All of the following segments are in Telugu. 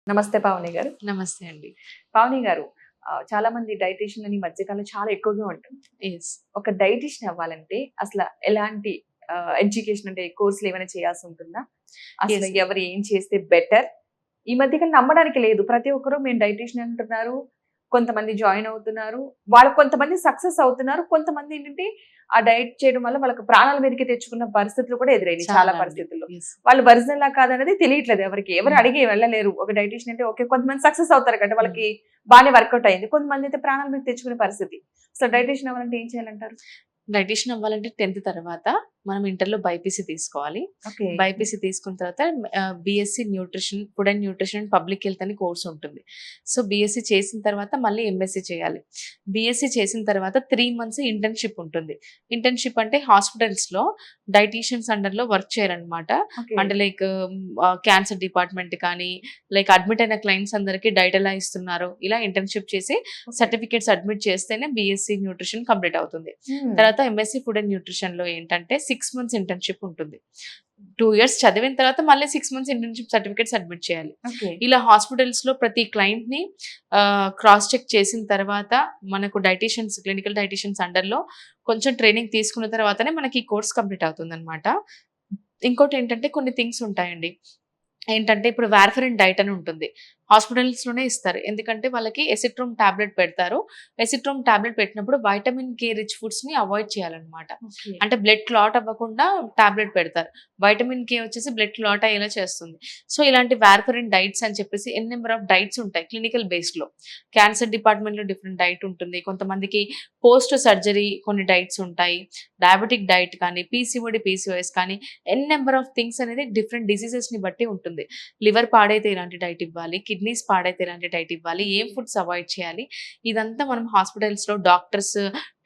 నమస్తే పావని గారు. నమస్తే అండి. పావని గారు చాలా మంది డైటీషియన్ అని ఈ మధ్య కాలం చాలా ఎక్కువగా ఉంటుంది. యెస్. ఒక డైటీషియన్ అవ్వాలంటే అసల ఎలాంటి ఎడ్యుకేషన్ అంటే కోర్సులు ఏమైనా చేయాల్సి ఉంటుందా? అసలు యెస్. ఎవరు ఏం చేస్తే బెటర్? ఈ మధ్య కాలం నమ్మడానికి లేదు. ప్రతి ఒక్కరు మేము డైటీషియన్ అంటున్నారు. కొంతమంది జాయిన్ అవుతున్నారు. వాళ్ళు కొంతమంది సక్సెస్ అవుతున్నారు. కొంతమంది ఏంటంటే ఆ డైట్ చేయడం వల్ల వాళ్ళకి ప్రాణాల మీదకి తెచ్చుకున్న పరిస్థితులు కూడా ఎదురైనాయి చాలా చాలా అండి. పరిస్థితుల్లో. యెస్. వాళ్ళు ఒరిజినలా కాదనేది తెలియట్లేదు ఎవరికీ. ఎవరు హ్మ్. అడిగి వెళ్ళలేరు. ఒక డైటీషియన్ అంటే ఓకే. కొంతమంది సక్సెస్ అవుతారు కాబట్టి హ్మ్. వాళ్ళకి బానే వర్కౌట్ అయింది. కొంతమంది అయితే ప్రాణాల మీద తెచ్చుకునే పరిస్థితి. అసలు డైటీషియన్ అవ్వాలంటే ఏం చేయాలంటారు? డైటీషియన్ అవ్వాలంటే 10థ్ తర్వాత మనం ఇంటర్‌లో బైపీసీ తీసుకోవాలి. ఓకే. బైపీసీ తీసుకున్న తర్వాత BSc nutrition, food and nutrition and public health అని కోర్స్ ఉంటుంది. సో, బీఎస్సీ చేసిన తర్వాత మళ్ళీ ఎంఎస్సీ చేయాలి. బీఎస్సీ చేసిన తర్వాత 3 మంత్స్ ఇంటర్న్‌షిప్ ఉంటుంది. ఇంటర్న్‌షిప్ అంటే హాస్పిటల్స్‌లో డైటీషియన్స్ అండర్‌లో వర్క్ చేయాలన్నమాట. ఓకే. అంటే లైక్ క్యాన్సర్ డిపార్ట్‌మెంట్ కానీ, లైక్ అడ్మిట్ అయిన క్లయింట్స్ అందరికి డైట్ ఎలా ఇస్తున్నారు, ఇలా ఇంటర్న్‌షిప్ చేసి ఓకే. సర్టిఫికేట్ సబ్మిట్ చేస్తేనే బీఎస్సీ న్యూట్రిషన్ కంప్లీట్ అవుతుంది. హ్మ్. తర్వాత ఎంఎస్సీ ఫుడ్ అండ్ న్యూట్రిషన్‌లో ఏంటంటే 6 మంత్స్ ఇంటర్న్‌షిప్ ఉంటుంది. 2 ఇయర్స్ చదివిన తర్వాత మళ్ళీ 6 మంత్స్ ఇంటర్న్‌షిప్ సర్టిఫికేట్ సబ్మిట్ చేయాలి. ఓకే. ఇలా హాస్పిటల్స్‌లో ప్రతి క్లయింట్‌ని క్రాస్ చెక్ చేసిన తర్వాత మనకు డైటీషియన్స్, క్లినికల్ డైటీషియన్స్ అండర్‌లో కొంచెం ట్రైనింగ్ తీసుకున్న తర్వాతనే మనకి ఈ కోర్స్ కంప్లీట్ అవుతుందన్నమాట. ఇంకోటేంటంటే కొన్ని థింగ్స్ ఉంటాయండి. ఏంటంటే ఇప్పుడు వార్ఫరిన్ డైట్ అని ఉంటుంది. హాస్పిటల్స్‌లోనే ఇస్తారు. ఎందుకంటే వాళ్ళకి ఎసిట్రోమ్ టాబ్లెట్ పెడతారు. ఎసిట్రోమ్ టాబ్లెట్ పెట్టినప్పుడు వైటమిన్ కే రిచ్ ఫుడ్స్‌ని అవాయిడ్ చేయాలన్నమాట. ఓకే. అంటే బ్లడ్ క్లాట్ అవ్వకుండా టాబ్లెట్ పెడతారు. వైటమిన్ కే వచ్చేసి బ్లడ్ క్లాట్ అయ్యేలా చేస్తుంది. సో, ఇలాంటి వార్ఫరిన్ డైట్స్ అని చెప్పేసి ఎన్ నంబర్ ఆఫ్ డైట్స్ ఉంటాయి క్లినికల్ బేస్డ్‌లో. క్యాన్సర్ డిపార్ట్మెంట్‌లో డిఫరెంట్ డైట్ ఉంటుంది. కొంతమందికి పోస్ట్ సర్జరీ కొన్ని డైట్స్ ఉంటాయి. డయాబెటిక్ డైట్ కానీ, పీసీఓడీ, పీసీఓఎస్ కానీ ఎన్ నంబర్ ఆఫ్ థింగ్స్ అనేది డిఫరెంట్ డిసీజెస్‌ని బట్టి ఉంటుంది. లివర్ పాడైతే ఎలాంటి డైట్ ఇవ్వాలి, కిడ్నీస్ పాడైతే ఎలాంటి డైట్ ఇవ్వాలి, ఏం ఫుడ్స్ అవాయిడ్ చేయాలి, ఇదంతా మనం హాస్పిటల్స్‌లో డాక్టర్స్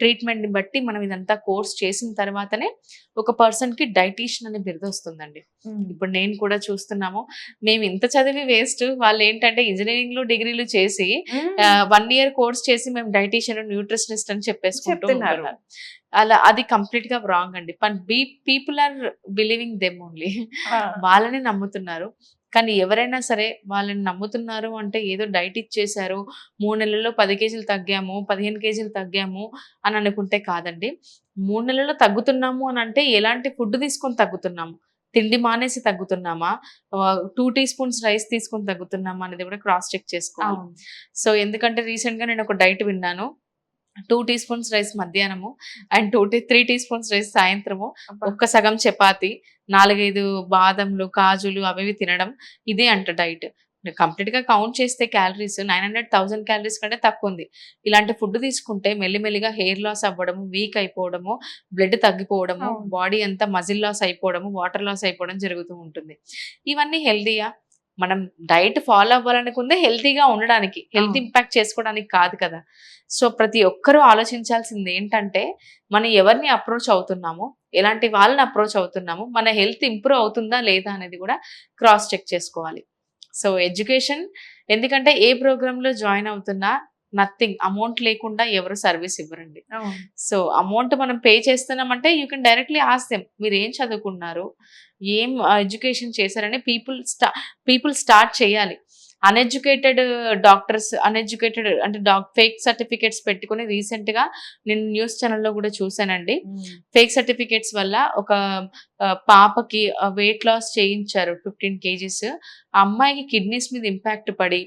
ట్రీట్మెంట్‌ని బట్టి మనం ఇదంతా కోర్స్ చేసిన తర్వాతనే ఒక పర్సన్‌కి డైటీషియన్ అనే బిరుదొస్తుందండి. హ్మ్. ఇప్పుడు నేను కూడా చూస్తున్నాము. మేము ఇంత చదివి వేస్ట్. వాళ్ళేంటంటే ఇంజినీరింగ్‌లో డిగ్రీలు చేసి హ్మ్. 1 ఇయర్ కోర్స్ చేసి మేము డైటీషియన్, న్యూట్రిషనిస్ట్ అని చెప్పేసుకుంటూ చెప్తున్నారు. ఉంటున్నారు. అలా అది కంప్లీట్‌గా రాంగ్ అండి. People are believing them only. ఆ! వాళ్ళని నమ్ముతున్నారు. కానీ ఎవరైనా సరే వాళ్ళని నమ్ముతున్నారు అంటే ఏదో డైట్ ఇచ్చేసారు. 3 నెలల్లో 10 కేజీలు తగ్గాము, 15 కేజీలు తగ్గాము అని అనుకుంటే కాదండి. 3 నెలల్లో తగ్గుతున్నాము అనంటే ఎలాంటి ఫుడ్ తీసుకొని తగ్గుతున్నాము? తిండి మానేసి తగ్గుతున్నామా? 2 టీ స్పూన్స్ రైస్ తీసుకొని తగ్గుతున్నామా? అనేది కూడా క్రాస్ చెక్ చేసుకోవాలి. అవును. సో, ఎందుకంటే రీసెంట్‌గా నేను ఒక డైట్ విన్నాను. 2 టీ స్పూన్స్ రైస్ మధ్యాహ్నము అండ్ 3 టీ స్పూన్స్ రైస్ సాయంత్రము. అబ్బా! ఒక్క సగం చపాతీ, 4, 5 బాదంలు, కాజులు అవివి తినడం. ఇదే అంట డైట్. కంప్లీట్‌గా కౌంట్ చేస్తే క్యాలరీస్ 900, 1000 క్యాలరీస్ కంటే తక్కువుంది. ఇలాంటి ఫుడ్ తీసుకుంటే మెల్లిమెల్లిగా హెయిర్ లాస్ అవ్వడము, వీక్ అయిపోవడము, బ్లడ్ తగ్గిపోవడము, అవును. బాడీ అంతా మజిల్ లాస్ అయిపోవడము, వాటర్ లాస్ అయిపోవడం జరుగుతూ ఉంటుంది. ఇవన్నీ హెల్తీయా? మనం డైట్ ఫాలో అవ్వాలనుకుందే హెల్తీగా ఉండడానికి. హెల్త్ అవును. ఇంపాక్ట్ చేసుకోవడానికి కాదు కదా! సో, ప్రతి ఒక్కరూ ఆలోచించాల్సిందేంటంటే, మనం ఎవరిని అప్రోచ్ అవుతున్నామో, ఎలాంటి వాళ్ళని అప్రోచ్ అవుతున్నామో, మన హెల్త్ ఇంప్రూవ్ అవుతుందా లేదా అనేది కూడా క్రాస్ చెక్ చేసుకోవాలి. సో, ఎడ్యుకేషన్ ఎందుకంటే ఏ ప్రోగ్రామ్‌లో జాయిన్ అవుతున్నా నథింగ్ అమౌంట్ లేకుండా ఎవరు సర్విస్ ఇవ్వరండి. అవును. సో, అమౌంట్ మనం పే చేస్తున్నామంటే you can directly ask them. మీరేం చదువుకున్నారు? ఏం ఎడ్యుకేషన్ చేశారని పీపుల్ స్టార్ట్ చేయాలి. అన్‌ఎడ్యుకేటెడ్ డాక్టర్స్, అన్‌ఎడ్యుకేటెడ్ అంటే ఫేక్ సర్టిఫికేట్స్ పెట్టుకొని రీసెంట్‌గా నేను న్యూస్ ఛానెల్‌లో కూడా చూసానండి. హ్మ్. ఫేక్ సర్టిఫికేట్స్ వల్ల ఒక పాపకి వెయిట్ లాస్ చేయించారు 15 కేజీస్. ఆ అమ్మాయికి కిడ్నీస్ మీద ఇంపాక్ట్ పడి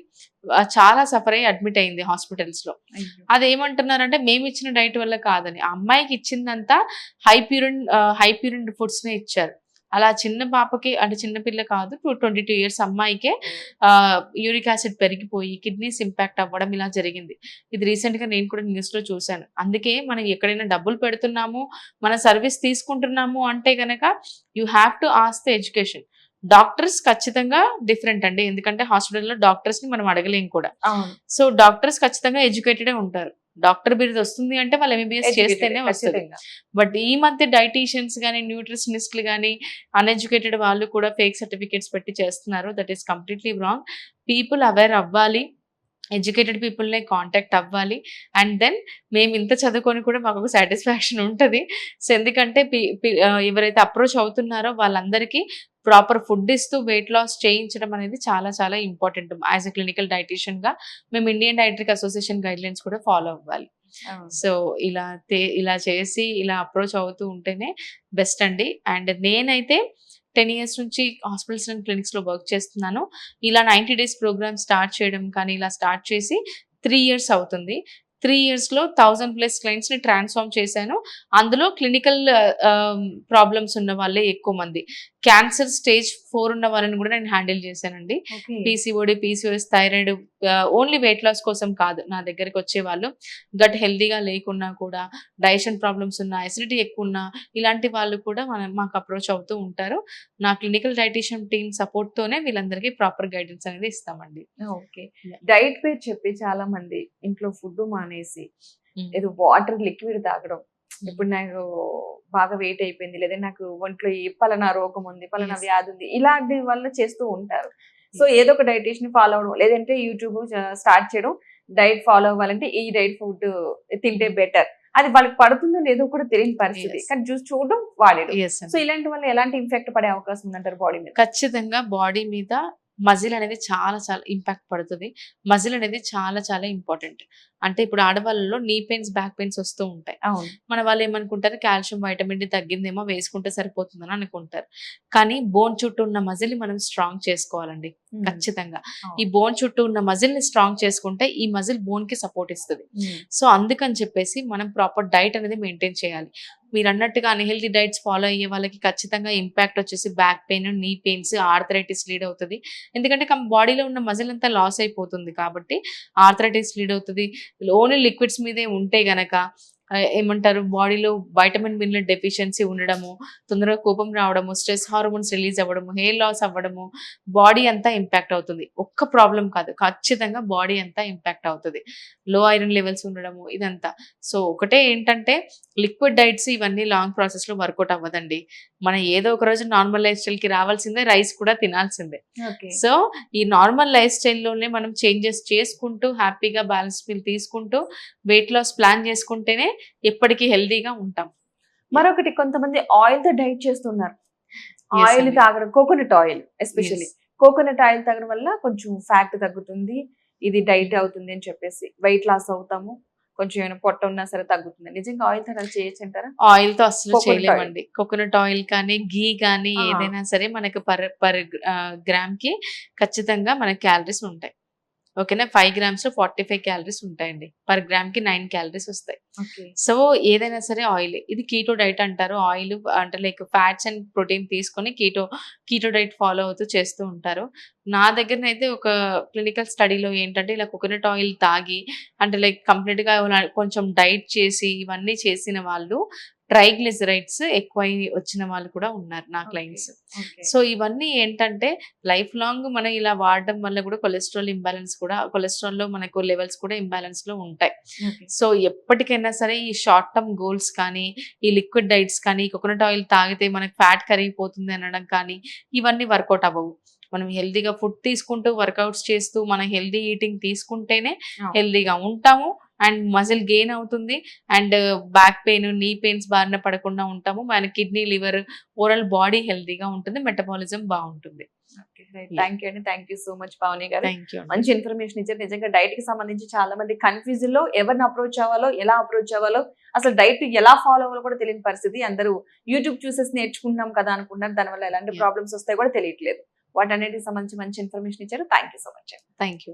చాలా సఫర్ అయ్యి అడ్మిట్ అయింది హాస్పిటల్స్‌లో. అయ్యో! అదేమంటున్నారంటే మేమిచ్చిన డైట్ వల్ల కాదని. ఆ అమ్మాయికి ఇచ్చిందంతా హై ప్యూరిన్ ఫుడ్స్‌నే ఇచ్చారు. అలా చిన్న పాపకి అంటే చిన్న పిల్ల కాదు 22 ఇయర్స్ అమ్మాయికే యూరిక్ యాసిడ్ పెరిగిపోయి కిడ్నీస్ ఇంపాక్ట్ అవ్వడం ఇలా జరిగింది. ఇది రీసెంట్‌గా నేను కూడా న్యూస్‌లో చూసాను. అందుకే మనం ఎక్కడైనా డబ్బులు పెడుతున్నాము, మన సర్విస్ తీసుకుంటున్నాము అంటే గనక you have to ask the education. Doctors ఖచ్చితంగా డిఫరెంట్ అండి. ఎందుకంటే హాస్పిటల్‌లో డాక్టర్స్‌ని మనం అడగలేం కూడా. అవును. సో, డాక్టర్స్ ఖచ్చితంగా ఎడ్యుకేటెడే ఉంటారు. డాక్టర్ బిరుదొస్తుంది అంటే వాళ్ళు ఎంబీబీఎస్ ఎడ్యుకేటెడే చేస్తేనే వస్తది. ఖచ్చితంగా. బట్ ఈ మధ్య డైటీషియన్స్ గాని, న్యూట్రిషనిస్ట్‌లు గాని, అన్‌ఎడ్యుకేటెడ్ వాళ్ళు కూడా ఫేక్ సర్టిఫికేట్స్ పెట్టి చేస్తున్నారు. That is completely wrong. People aware అవ్వాలి. ఎడ్యుకేటెడ్ పీపుల్‌నే కాంటాక్ట్ అవ్వాలి. అండ్ దెన్ మేము ఇంత చదువుకొని కూడా మాకొక సాటిస్ఫాక్షన్ ఉంటది. సో, ఎందుకంటే ఎవరైతే అప్రోచ్ అవుతున్నారో వాళ్ళందరికీ ప్రాపర్ ఫుడ్ ఇస్తూ వెయిట్ లాస్ చేయించడం అనేది చాలా చాలా ఇంపార్టెంట్. యాస్ ఎ క్లినికల్ డైటీషియన్‌గా మేము ఇండియన్ డైటరీ అసోసియేషన్ గైడ్‌లైన్స్ కూడా ఫాలో అవ్వాలి. అవును. సో, ఇలా చేసి ఇలా అప్రోచ్ అవుతూ ఉంటేనే బెస్ట్ అండి. అండ్ నేనైతే 10 ఇయర్స్ నుంచి హాస్పిటల్స్ అండ్ క్లినిక్స్‌లో వర్క్ చేస్తున్నాను. ఇలా 90 డేస్ ప్రోగ్రామ్ స్టార్ట్ చేయడం కానీ, ఇలా స్టార్ట్ చేసి 3 ఇయర్స్ అవుతుంది. 3 ఇయర్స్‌లో 1000+ క్లయింట్స్‌ని ట్రాన్స్‌ఫార్మ్ చేశాను. అందులో క్లినికల్ ప్రాబ్లమ్స్ ఉన్న వాళ్ళే ఎక్కువ మంది. క్యాన్సర్ స్టేజ్ 4 ఉన్న వాళ్ళని కూడా నేను హ్యాండిల్ చేశానండి. Okay. PCOD, PCOS, thyroid only weight loss కోసం కాదు. నా దగ్గరికి వచ్చేవాళ్ళు గట్ హెల్తీగా లేకున్నా కూడా, డైజెషన్ ప్రాబ్లమ్స్ ఉన్నా, అసిడిటీ ఎక్కువున్నా ఇలాంటి వాళ్ళు కూడా మాకు అప్రోచ్ అవుతూ ఉంటారు. నా క్లినికల్ డైటీషియన్ టీమ్ సపోర్ట్‌తోనే వీళ్ళందరికీ ప్రాపర్ గైడెన్స్ అనేది ఇస్తామండి. ఓకే. యాహ్! డైట్ పేరు చెప్పి చాలా మంది ఇంట్లో ఫుడ్ మానేసి హ్మ్. ఏదో వాటర్ లిక్విడ్ తాగడం. హ్మ్. ఇప్పుడు నాకు బాగా వెయిట్ అయిపోయింది. లేదా నాకు ఒంట్లో ఈ పలానా రోగం ఉంది, పలానా యెస్. వ్యాధి ఉంది. ఇలాంటి వల్ల చేస్తూ ఉంటారు. సో ఏదో ఒక డైటీషియన్ ఫాలో అవ్వడం, లేదంటే యూట్యూబ్ స్టార్ట్ చేయడం. డైట్ ఫాలో అవ్వాలంటే ఈ డైట్ ఫుడ్ తింటే బెటర్. అది వాళ్ళకి పడుతుందో లేదో కూడా తెలియని పరిస్థితి. యెస్. కానీ చూసి చూడడం, వాడడం. యెస్ సో అండి. ఇలాంటి వల్ల ఎలాంటి ఇంపాక్ట్ పడే అవకాశం ఉందంటారు బాడీ మీద? ఖచ్చితంగా బాడీ మీద మజిల్ అనేది చాలా చాలా ఇంపాక్ట్ పడుతది. మజిల్ అనేది చాలా చాలా ఇంపార్టెంట్. అంటే ఇప్పుడు ఆడవాళ్ళలో నీ పెయిన్స్, బ్యాక్ పెయిన్స్ వస్తూ ఉంటాయి. అవును. మన వాళ్ళేమనుకుంటారు కాల్షియం, వైటమిన్ డి తగ్గిందేమో వేసుకుంటే సరిపోతుందని అనుకుంటారు. కానీ బోన్ చుట్టూ ఉన్న మజిల్‌ని మనం స్ట్రాంగ్ చేసుకోవాలండి. హ్మ్. ఖచ్చితంగా. ఈ అవును. బోన్ చుట్టూ ఉన్న మజిల్‌ని స్ట్రాంగ్ చేసుకుంటే ఈ మజిల్ బోన్‌కి సపోర్ట్ ఇస్తది. హ్మ్. సో, అందుకని చెప్పేసి మనం ప్రాపర్ డైట్ అనేది మెయింటైన్ చేయాలి. మీరన్నట్టుగా అన్‌హెల్తీ డైట్స్ ఫాలో అయ్యే వాళ్ళకి ఖచ్చితంగా ఇంపాక్ట్ వచ్చేసి బ్యాక్ పెయిన్, నీ పెయిన్స్, ఆర్థరైటిస్ లీడ్ అవుతది. ఎందుకంటే బాడీలో ఉన్న మజిల్ అంతా లాస్ అయిపోతుంది కాబట్టి ఆర్థరైటిస్ లీడ్ అవుతది. ఓన్లీ లిక్విడ్స్ మీదే ఉంటే గనక ఏమంటారు బాడీలో వైటమిన్, మినరల్ డెఫిషియన్సీ ఉండడము, తొందరగా కోపం రావడము, స్ట్రెస్ హార్మోన్స్ రిలీజ్ అవ్వడము, హెయిర్ లాస్ అవ్వడము, బాడీ అంతా ఇంపాక్ట్ అవుతుంది. ఒక్క ప్రాబ్లమ్ కాదు. ఖచ్చితంగా బాడీ అంతా ఇంపాక్ట్ అవుతది. లో ఐరన్ లెవెల్స్ ఉండడము ఇదంతా. సో, ఒకటే ఏంటంటే లిక్విడ్ డైట్స్ ఇవన్నీ లాంగ్ ప్రాసెస్‌లో వర్కౌట్ అవ్వదండి. మనం ఏదో ఒక రోజు నార్మల్ లైఫ్ స్టైల్‌కి రావాల్సిందే, రైస్ కూడా తినాల్సిందే. ఓకే. సో, ఈ నార్మల్ లైఫ్ స్టైల్‌లోనే మనం చేంజెస్ చేసుకుంటూ, హ్యాపీగా బ్యాలెన్స్ మీల్ తీసుకుంటూ, వెయిట్ లాస్ ప్లాన్ చేసుకుంటేనే ఎప్పటికీ హెల్తీగా ఉంటాం. మరొకటి కొంతమంది ఆయిల్‌తో డైట్ చేస్తున్నారు. యెస్ ఆయిల్ అండి. తాగడం, coconut oil especially. Yes. Coconut oil తాగడం వల్ల కొంచెం ఫ్యాట్ తగ్గుతుంది. ఇది డైట్ హ్మ్. అవుతుంది అని చెప్పేసి వెయిట్ లాస్ అవుతాము. కొంచెం ఏమైనా పొట్ట ఉన్నా సరే తగ్గుతుంది. నిజంగా ఆయిల్‌తో అలా చేయొచ్చంటారా? ఆయిల్‌తో అస్సలు కోకోనట్ ఆయిల్. చేయలేమండి. కోకోనట్ ఆయిల్ కానీ, ఘీ కానీ ఆ! ఏదైనా సరే మనకు గ్రామ్‌కి ఖచ్చితంగా మనకి క్యాలరీస్ ఉంటాయి. ఓకేనా? 5 గ్రామ్స్‌లో 45 క్యాలరీస్ ఉంటాయండి. పర్ గ్రామ్‌కి 9 క్యాలరీస్ వస్తాయి. ఓకే. సో, ఏదైనా సరే ఆయిలే. ఇది కీటో డైట్ అంటారు. ఆయిల్ అంటే లైక్ ఫ్యాట్స్ అండ్ ప్రోటీన్ తీసుకొని కీటో డైట్ ఫాలో అవుతూ చేస్తూ ఉంటారు. నా దగ్గరనైతే ఒక క్లినికల్ స్టడీలో ఏంటంటే ఇలా కోకోనట్ ఆయిల్ తాగి అంటే లైక్ కంప్లీట్‌గా కొంచెం డైట్ చేసి ఇవన్నీ చేసిన వాళ్ళు ట్రైగ్లిజరైడ్స్ ఎక్కువై వచ్చిన వాళ్ళు కూడా ఉన్నారు నా ఓకే. క్లయింట్స్. ఓకే. సో, ఇవన్నీ ఏంటంటే లైఫ్ లాంగ్ మనం ఇలా వాడడం వల్ల కూడా కొలెస్ట్రాల్‌లో మనకు లెవెల్స్ కూడా ఇంబాలెన్స్‌లో ఉంటాయి. ఓకే. సో, ఎప్పటికైనా సరే ఈ షార్ట్ టర్మ్ గోల్స్ కానీ, ఈ లిక్విడ్ డైట్స్ కానీ, కోకోనట్ ఆయిల్ తాగితే మనకు ఫ్యాట్ కరిగిపోతుంది అనడం కానీ, ఇవన్నీ వర్కౌట్ అవ్వవు. మనం హెల్తీగా ఫుడ్ తీసుకుంటూ, వర్కౌట్స్ చేస్తూ, మన హెల్తీ ఈటింగ్ తీసుకుంటేనే అవును. హెల్తీగా ఉంటాము. అండ్ మజిల్ గెయిన్ అవుతుంది. అండ్ బ్యాక్ పెయిన్, నీ పెయిన్స్ బారిన పడకుండా ఉంటాము. మన కిడ్నీ, లివర్, ఓవరాల్ బాడీ హెల్తీగా ఉంటుంది. మెటబాలిజం బావుంటుంది. Okay. Right. Yeah! Thank you అండి. Thank you so much Pavani గారు. థాంక్ యూ అండి. మంచి ఇన్ఫర్మేషన్ ఇచ్చారు. నిజంగా డైట్‌కి సంబంధించి చాలా మంది కన్‌ఫ్యూజన్‌లో ఎవరిని అప్రోచ్ అవ్వాలో, ఎలా అప్రోచ్ అవ్వాలో, అసలు డైట్ ఎలా ఫాలో అవ్వాలో కూడా తెలియని పరిస్థితి. అందరూ యూట్యూబ్ చూసేసి నేర్చుకుంటున్నాం కదా అనుకుంటున్నారు. దానివల్ల ఎలాంటి యాహ్! ప్రాబ్లమ్స్ వస్తాయో కూడా తెలియట్లేదు. వాటన్నిటికి సంబంధించి మంచి ఇన్ఫర్మేషన్ ఇచ్చారు. థాంక్ యూ సో మచ్ అండి. Thank you.